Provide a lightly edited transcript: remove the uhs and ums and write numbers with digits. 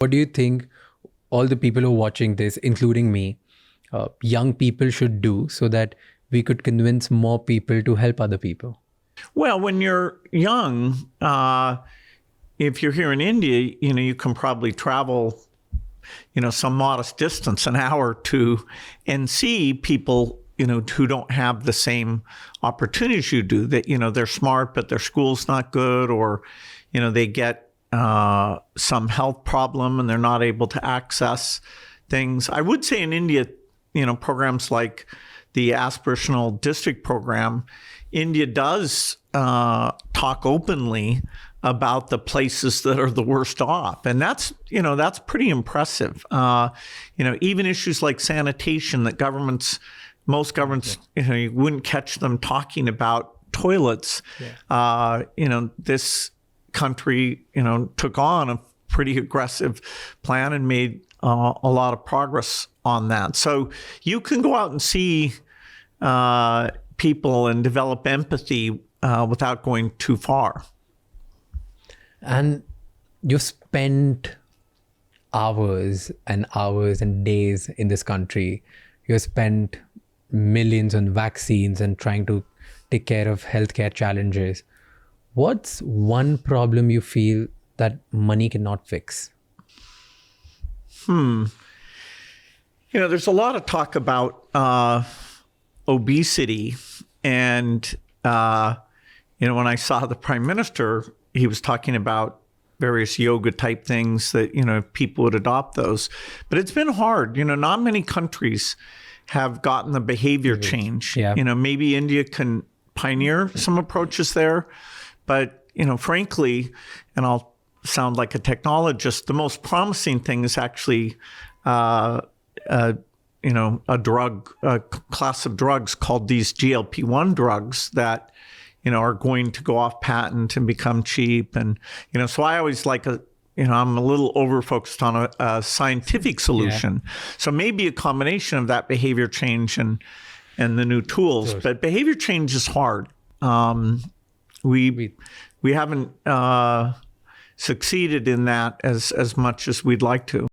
What do you think all the people who are watching this, including me, young people should do so that we could convince more people to help other people? Well, when you're young, if you're here in India, you can probably travel, some modest distance, an hour or two, and see people, who don't have the same opportunities you do. That they're smart, but their school's not good, or they get some health problem and they're not able to access things. I would say in India, programs like the aspirational district program, India does talk openly about the places that are the worst off. And that's pretty impressive. Even issues like sanitation that most governments, you wouldn't catch them talking about toilets. Yeah. This country, took on a pretty aggressive plan and made a lot of progress on that. So you can go out and see people and develop empathy without going too far. And you spent hours and hours and days in this country. You spent millions on vaccines and trying to take care of healthcare challenges. What's one problem you feel that money cannot fix? There's a lot of talk about obesity. And, when I saw the prime minister, he was talking about various yoga type things that, people would adopt those. But it's been hard. Not many countries have gotten the behavior change. Yeah. Maybe India can pioneer some approaches there. But, frankly, and I'll sound like a technologist, the most promising thing is actually, a class of drugs called these GLP-1 drugs that, are going to go off patent and become cheap. And, so I always like I'm a little over-focused on a scientific solution. Yeah. So maybe a combination of that behavior change and the new tools. But behavior change is hard. We haven't succeeded in that as much as we'd like to.